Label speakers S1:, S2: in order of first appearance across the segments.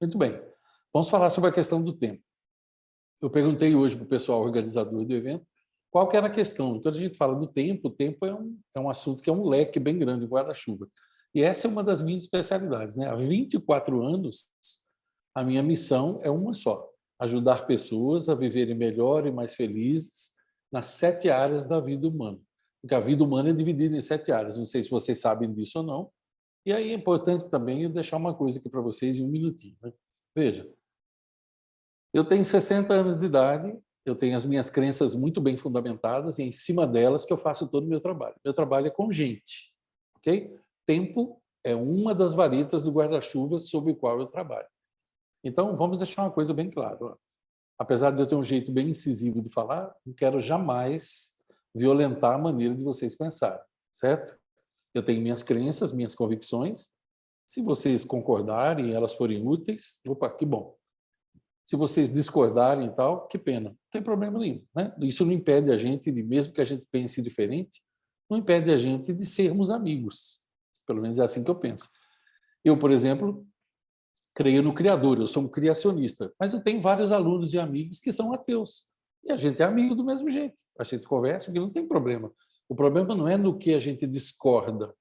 S1: Muito bem. Vamos falar sobre a questão do tempo. Eu perguntei hoje para o pessoal organizador do evento qual que era a questão. Quando a gente fala do tempo, o tempo é um assunto que é um leque bem grande, um guarda-chuva. E essa é uma das minhas especialidades, né? Há 24 anos, a minha missão é uma só: ajudar pessoas a viverem melhor e mais felizes nas 7 áreas da vida humana. Porque a vida humana é dividida em 7 áreas. Não sei se vocês sabem disso ou não. E aí é importante também eu deixar uma coisa aqui para vocês em um minutinho, né? Veja, eu tenho 60 anos de idade, eu tenho as minhas crenças muito bem fundamentadas e é em cima delas que eu faço todo o meu trabalho. Meu trabalho é com gente, ok? Tempo é uma das varetas do guarda-chuva sobre o qual eu trabalho. Então, vamos deixar uma coisa bem clara. Ó. Apesar de eu ter um jeito bem incisivo de falar, não quero jamais violentar a maneira de vocês pensarem, certo? Eu tenho minhas crenças, minhas convicções. Se vocês concordarem e elas forem úteis, opa, que bom. Se vocês discordarem e tal, que pena, não tem problema nenhum, né? Isso não impede a gente, mesmo que a gente pense diferente, não impede a gente de sermos amigos. Pelo menos é assim que eu penso. Eu, por exemplo, creio no Criador, eu sou um criacionista, mas eu tenho vários alunos e amigos que são ateus. E a gente é amigo do mesmo jeito. A gente conversa, porque não tem problema. O problema não é no que a gente discorda.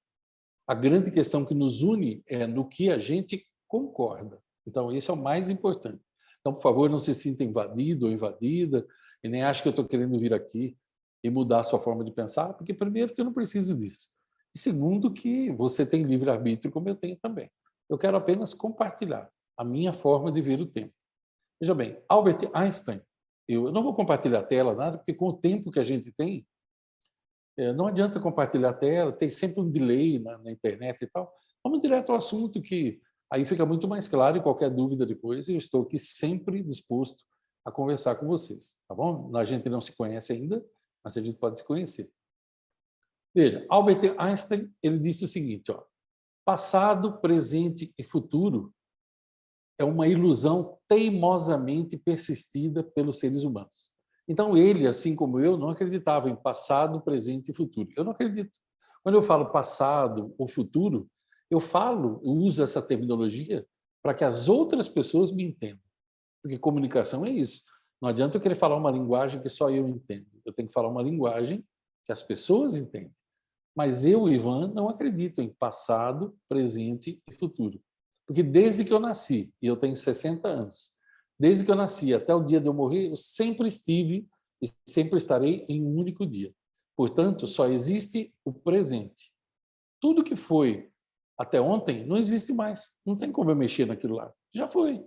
S1: A grande questão que nos une é no que a gente concorda. Então, esse é o mais importante. Então, por favor, não se sinta invadido ou invadida e nem ache que eu estou querendo vir aqui e mudar a sua forma de pensar, porque, primeiro, que eu não preciso disso. E, segundo, que você tem livre-arbítrio, como eu tenho também. Eu quero apenas compartilhar a minha forma de ver o tempo. Veja bem, Albert Einstein, eu não vou compartilhar a tela, nada, porque com o tempo que a gente tem, não adianta compartilhar a tela, tem sempre um delay na internet e tal. Vamos direto ao assunto, que aí fica muito mais claro, e qualquer dúvida depois, eu estou aqui sempre disposto a conversar com vocês, tá bom? A gente não se conhece ainda, mas a gente pode se conhecer. Veja, Albert Einstein, ele disse o seguinte, ó: passado, presente e futuro é uma ilusão teimosamente persistida pelos seres humanos. Então, ele, assim como eu, não acreditava em passado, presente e futuro. Eu não acredito. Quando eu falo passado ou futuro, eu uso essa terminologia para que as outras pessoas me entendam. Porque comunicação é isso. Não adianta eu querer falar uma linguagem que só eu entendo. Eu tenho que falar uma linguagem que as pessoas entendem. Mas eu, Ivan, não acredito em passado, presente e futuro. Porque desde que eu nasci, e eu tenho 60 anos, desde que eu nasci até o dia de eu morrer, eu sempre estive e sempre estarei em um único dia. Portanto, só existe o presente. Tudo que foi até ontem não existe mais. Não tem como eu mexer naquilo lá. Já foi.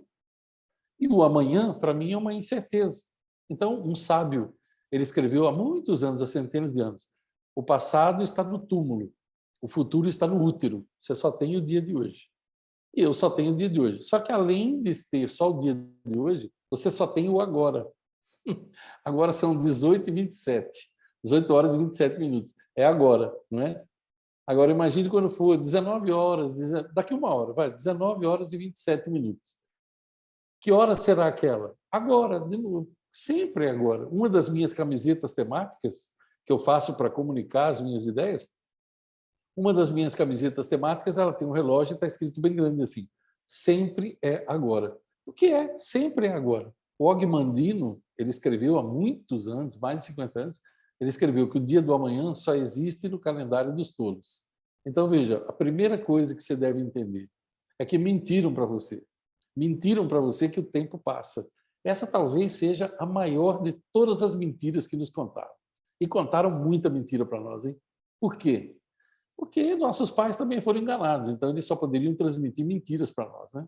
S1: E o amanhã, para mim, é uma incerteza. Então, um sábio, ele escreveu há muitos anos, há centenas de anos: o passado está no túmulo, o futuro está no útero. Você só tem o dia de hoje. E eu só tenho o dia de hoje. Só que, além de ter só o dia de hoje, você só tem o agora. Agora são 18h27. 18 horas e 27 minutos. É agora, não é? Agora, imagine quando for 19 horas, daqui uma hora, vai, 19 horas e 27 minutos. Que hora será aquela? Agora, de novo. Sempre é agora. Uma das minhas camisetas temáticas que eu faço para comunicar as minhas ideias, uma das minhas camisetas temáticas, ela tem um relógio e está escrito bem grande assim: sempre é agora. O que é? Sempre é agora. O Og Mandino, ele escreveu há muitos anos, mais de 50 anos, ele escreveu que o dia do amanhã só existe no calendário dos tolos. Então, veja, a primeira coisa que você deve entender é que mentiram para você. Mentiram para você que o tempo passa. Essa talvez seja a maior de todas as mentiras que nos contaram. E contaram muita mentira para nós, hein? Por quê? Porque nossos pais também foram enganados, então eles só poderiam transmitir mentiras para nós, né?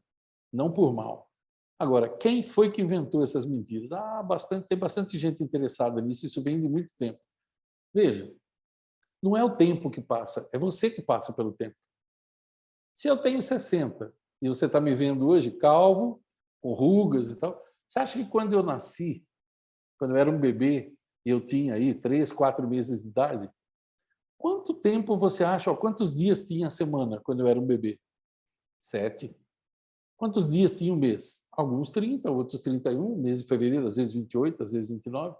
S1: Não por mal. Agora, quem foi que inventou essas mentiras? Tem bastante gente interessada nisso, isso vem de muito tempo. Veja, não é o tempo que passa, é você que passa pelo tempo. Se eu tenho 60 e você está me vendo hoje calvo, com rugas e tal, você acha que quando eu nasci, quando eu era um bebê, e eu tinha aí 3, 4 meses de idade, quanto tempo você acha, quantos dias tinha a semana quando eu era um bebê? 7. Quantos dias tinha um mês? Alguns 30, outros 31, mês de fevereiro, às vezes 28, às vezes 29.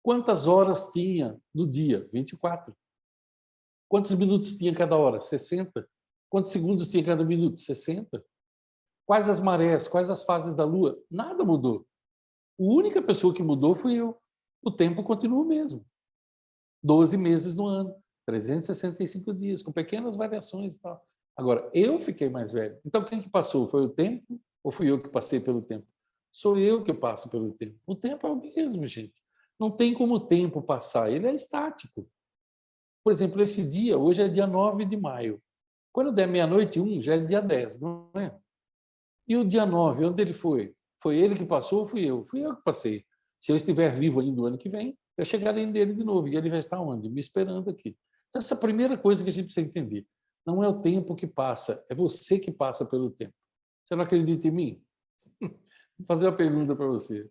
S1: Quantas horas tinha no dia? 24. Quantos minutos tinha cada hora? 60. Quantos segundos tinha cada minuto? 60. Quais as marés, quais as fases da Lua? Nada mudou. A única pessoa que mudou fui eu. O tempo continua o mesmo. 12 meses no ano, 365 dias, com pequenas variações e tal. Agora, eu fiquei mais velho. Então, quem que passou? Foi o tempo ou fui eu que passei pelo tempo? Sou eu que passo pelo tempo. O tempo é o mesmo, gente. Não tem como o tempo passar, ele é estático. Por exemplo, esse dia, hoje é dia 9 de maio. Quando der meia-noite e um, já é dia 10, não é? E o dia 9, onde ele foi? Foi ele que passou ou fui eu? Fui eu que passei. Se eu estiver vivo ainda o ano que vem, eu chegarei nele de novo. E ele vai estar onde? Me esperando aqui. Então, essa é a primeira coisa que a gente precisa entender. Não é o tempo que passa, é você que passa pelo tempo. Você não acredita em mim? Vou fazer uma pergunta para você.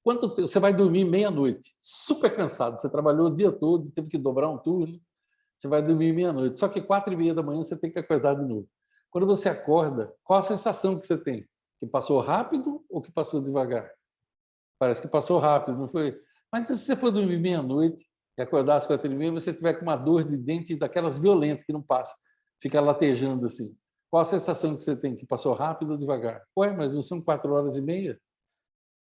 S1: Quanto tempo você vai dormir meia-noite, super cansado, você trabalhou o dia todo, teve que dobrar um turno, você vai dormir meia-noite. Só que 4h30 da manhã você tem que acordar de novo. Quando você acorda, qual a sensação que você tem? Que passou rápido ou que passou devagar? Parece que passou rápido, não foi? Mas se você for dormir meia-noite e acordar às 4h30, você tiver com uma dor de dente daquelas violentas que não passa, fica latejando assim. Qual a sensação que você tem? Que passou rápido ou devagar? Ué, mas não são 4h30?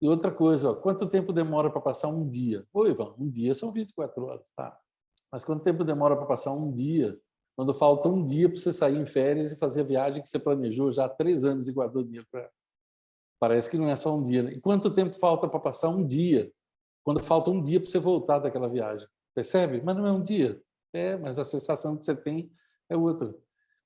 S1: E outra coisa, ó, quanto tempo demora para passar um dia? Oi, Ivan, um dia são 24 horas, tá? Mas quanto tempo demora para passar um dia? Quando falta um dia para você sair em férias e fazer a viagem que você planejou já há 3 anos e guardou dinheiro para. Parece que não é só um dia, né? E quanto tempo falta para passar um dia? Quando falta um dia para você voltar daquela viagem. Percebe? Mas não é um dia. É, mas a sensação que você tem é outra.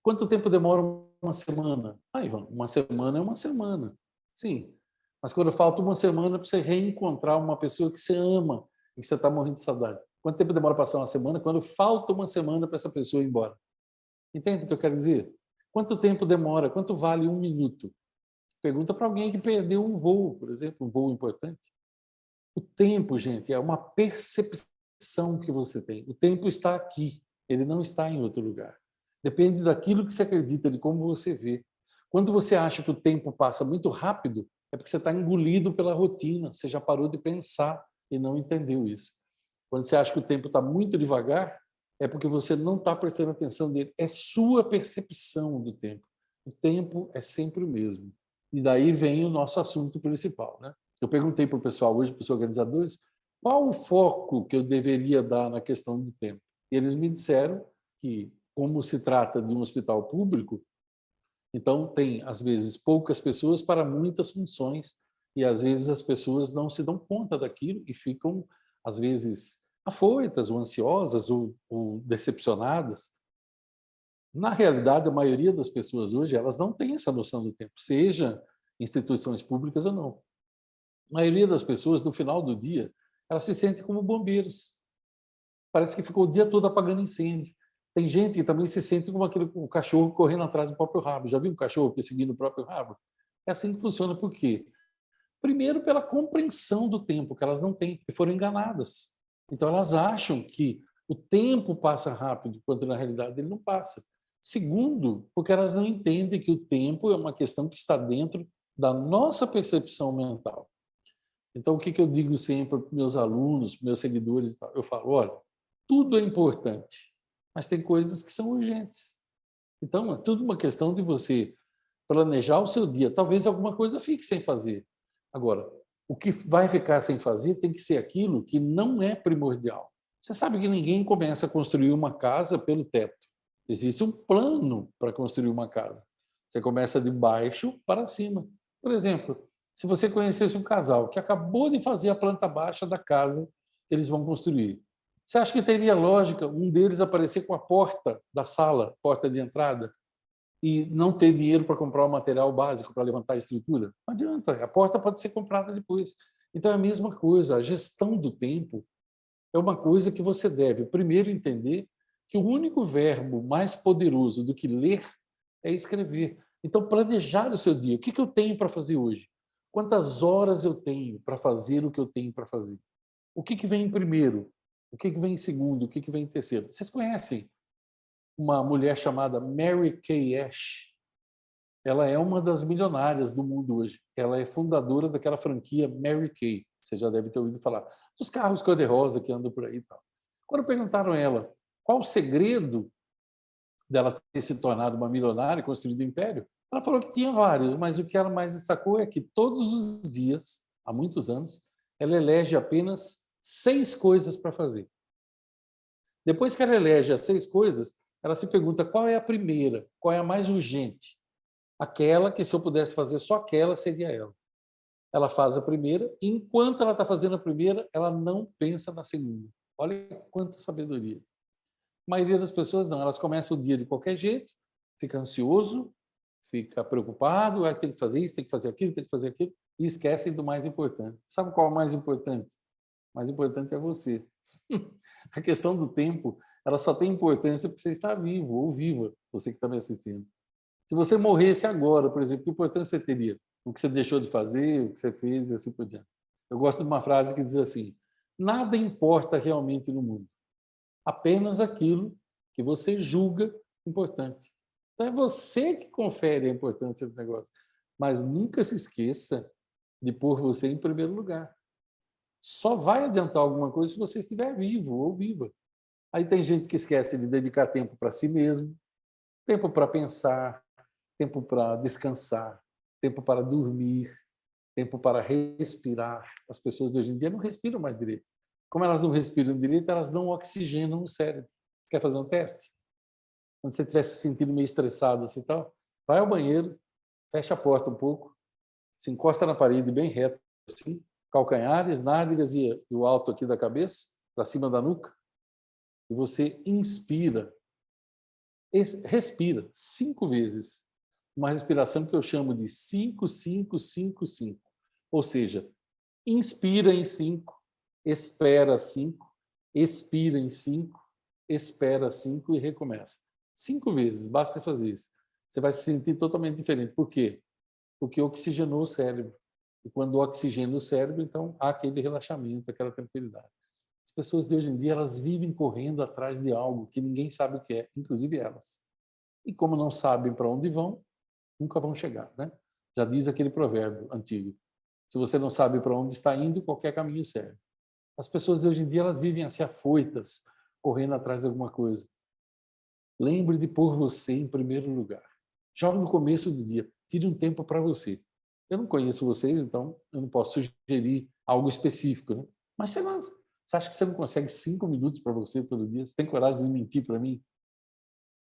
S1: Quanto tempo demora uma semana? Ah, Ivan, uma semana é uma semana. Sim. Mas quando falta uma semana para você reencontrar uma pessoa que você ama e que você está morrendo de saudade. Quanto tempo demora para passar uma semana? Quando falta uma semana para essa pessoa ir embora. Entende o que eu quero dizer? Quanto tempo demora? Quanto vale um minuto? Pergunta para alguém que perdeu um voo, por exemplo, um voo importante. O tempo, gente, é uma percepção que você tem. O tempo está aqui, ele não está em outro lugar. Depende daquilo que você acredita, de como você vê. Quando você acha que o tempo passa muito rápido, é porque você está engolido pela rotina, você já parou de pensar e não entendeu isso. Quando você acha que o tempo está muito devagar, é porque você não está prestando atenção nele. É sua percepção do tempo. O tempo é sempre o mesmo. E daí vem o nosso assunto principal, né? Eu perguntei para o pessoal hoje, para os organizadores, qual o foco que eu deveria dar na questão do tempo. E eles me disseram que, como se trata de um hospital público, então tem, às vezes, poucas pessoas para muitas funções, e às vezes as pessoas não se dão conta daquilo e ficam, às vezes, afoitas, ou ansiosas, ou decepcionadas. Na realidade, a maioria das pessoas hoje, elas não têm essa noção do tempo, seja instituições públicas ou não. A maioria das pessoas, no final do dia, elas se sentem como bombeiros. Parece que ficou o dia todo apagando incêndio. Tem gente que também se sente como o cachorro correndo atrás do próprio rabo. Já viu um cachorro perseguindo o próprio rabo? É assim que funciona. Por quê? Primeiro, pela compreensão do tempo que elas não têm, porque foram enganadas. Então, elas acham que o tempo passa rápido, quando na realidade ele não passa. Segundo, porque elas não entendem que o tempo é uma questão que está dentro da nossa percepção mental. Então, o que eu digo sempre para meus alunos, meus seguidores, eu falo, olha, tudo é importante, mas tem coisas que são urgentes. Então, é tudo uma questão de você planejar o seu dia. Talvez alguma coisa fique sem fazer. Agora, o que vai ficar sem fazer tem que ser aquilo que não é primordial. Você sabe que ninguém começa a construir uma casa pelo teto. Existe um plano para construir uma casa. Você começa de baixo para cima. Por exemplo, se você conhecesse um casal que acabou de fazer a planta baixa da casa que eles vão construir, você acha que teria lógica um deles aparecer com a porta da sala, porta de entrada, e não ter dinheiro para comprar o material básico para levantar a estrutura? Não adianta, a porta pode ser comprada depois. Então é a mesma coisa, a gestão do tempo é uma coisa que você deve primeiro entender que o único verbo mais poderoso do que ler é escrever. Então, planejar o seu dia. O que eu tenho para fazer hoje? Quantas horas eu tenho para fazer o que eu tenho para fazer? O que vem em primeiro? O que vem em segundo? O que vem em terceiro? Vocês conhecem uma mulher chamada Mary Kay Ash? Ela é uma das milionárias do mundo hoje. Ela é fundadora daquela franquia Mary Kay. Você já deve ter ouvido falar dos carros cor-de-rosa que andam por aí e tal. Quando perguntaram a ela qual o segredo dela ter se tornado uma milionária e construído um império, Ela falou que tinha vários, mas o que ela mais destacou é que todos os dias, há muitos anos, ela elege apenas 6 coisas para fazer. Depois que ela elege as 6 coisas, ela se pergunta qual é a primeira, qual é a mais urgente. Aquela que, se eu pudesse fazer só aquela, seria ela. Ela faz a primeira, e enquanto ela está fazendo a primeira, ela não pensa na segunda. Olha quanta sabedoria. A maioria das pessoas não, elas começam o dia de qualquer jeito, fica ansioso, fica preocupado, tem que fazer isso, tem que fazer aquilo, tem que fazer aquilo, e esquecem do mais importante. Sabe qual é o mais importante? O mais importante é você. A questão do tempo, ela só tem importância porque você está vivo ou viva, você que está me assistindo. Se você morresse agora, por exemplo, que importância você teria? O que você deixou de fazer, o que você fez e assim por diante. Eu gosto de uma frase que diz assim: nada importa realmente no mundo, apenas aquilo que você julga importante. Então é você que confere a importância do negócio. Mas nunca se esqueça de pôr você em primeiro lugar. Só vai adiantar alguma coisa se você estiver vivo ou viva. Aí tem gente que esquece de dedicar tempo para si mesmo, tempo para pensar, tempo para descansar, tempo para dormir, tempo para respirar. As pessoas de hoje em dia não respiram mais direito. Como elas não respiram direito, elas não oxigenam o cérebro. Quer fazer um teste? Quando você estiver se sentindo meio estressado assim, tal, vai ao banheiro, fecha a porta um pouco, se encosta na parede bem reto, assim, calcanhares, nádegas e o alto aqui da cabeça, para cima da nuca, e você inspira, respira 5 vezes. Uma respiração que eu chamo de 5-5-5-5. Ou seja, inspira em 5, espera 5, expira em 5, espera 5 e recomeça. 5 vezes, basta fazer isso. Você vai se sentir totalmente diferente. Por quê? Porque oxigenou o cérebro. E quando oxigena o cérebro, então há aquele relaxamento, aquela tranquilidade. As pessoas de hoje em dia, elas vivem correndo atrás de algo que ninguém sabe o que é, inclusive elas. E como não sabem para onde vão, nunca vão chegar, né? Já diz aquele provérbio antigo: se você não sabe para onde está indo, qualquer caminho serve. As pessoas de hoje em dia, elas vivem assim afoitas, correndo atrás de alguma coisa. Lembre de pôr você em primeiro lugar. Já no começo do dia, tire um tempo para você. Eu não conheço vocês, então eu não posso sugerir algo específico, né? Mas você acha que você não consegue 5 minutos para você todo dia? Você tem coragem de mentir para mim?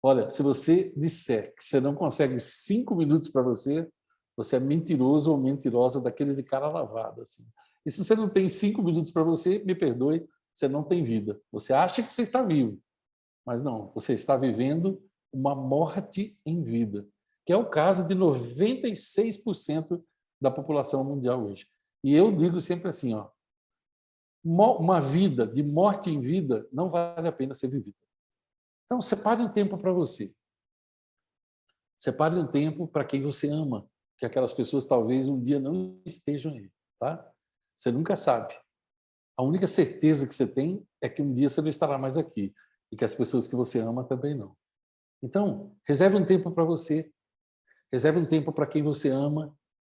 S1: Olha, se você disser que você não consegue 5 minutos para você, você é mentiroso ou mentirosa daqueles de cara lavada, assim. E se você não tem 5 minutos para você, me perdoe, você não tem vida. Você acha que você está vivo, mas não, você está vivendo uma morte em vida, que é o caso de 96% da população mundial hoje. E eu digo sempre assim, ó, uma vida de morte em vida não vale a pena ser vivida. Então, separe um tempo para você. Separe um tempo para quem você ama, que aquelas pessoas talvez um dia não estejam aí, tá? Você nunca sabe. A única certeza que você tem é que um dia você não estará mais aqui e que as pessoas que você ama também não. Então, reserve um tempo para você, reserve um tempo para quem você ama.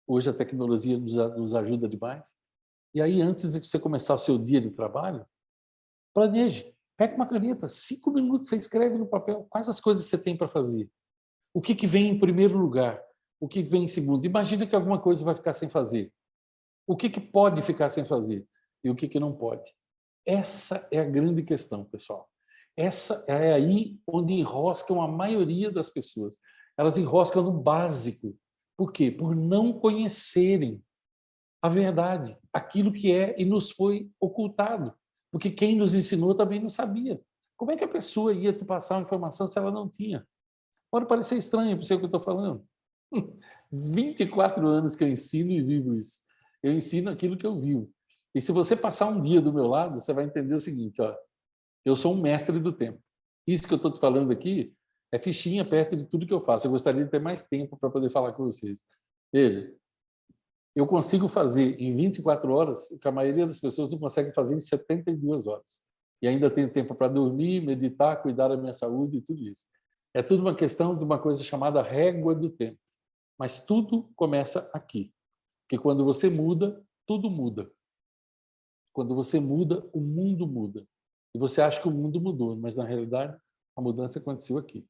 S1: Hoje a tecnologia nos ajuda demais. E aí, antes de você começar o seu dia de trabalho, planeje. Pega uma caneta, 5 minutos você escreve no papel quais as coisas você tem para fazer. O que vem em primeiro lugar? O que vem em segundo? Imagina que alguma coisa vai ficar sem fazer. O que pode ficar sem fazer? E o que não pode? Essa é a grande questão, pessoal. Essa é aí onde enroscam a maioria das pessoas. Elas enroscam no básico. Por quê? Por não conhecerem a verdade, aquilo que é e nos foi ocultado. Porque quem nos ensinou também não sabia. Como é que a pessoa ia te passar uma informação se ela não tinha? Pode parecer estranho para você o que eu estou falando. 24 anos que eu ensino e vivo isso. Eu ensino aquilo que eu vivo. E se você passar um dia do meu lado, você vai entender o seguinte, ó, eu sou um mestre do tempo. Isso que eu estou te falando aqui é fichinha perto de tudo que eu faço. Eu gostaria de ter mais tempo para poder falar com vocês. Veja, eu consigo fazer em 24 horas o que a maioria das pessoas não consegue fazer em 72 horas. E ainda tenho tempo para dormir, meditar, cuidar da minha saúde e tudo isso. É tudo uma questão de uma coisa chamada régua do tempo. Mas tudo começa aqui. Porque quando você muda, tudo muda. Quando você muda, o mundo muda. E você acha que o mundo mudou, mas na realidade a mudança aconteceu aqui.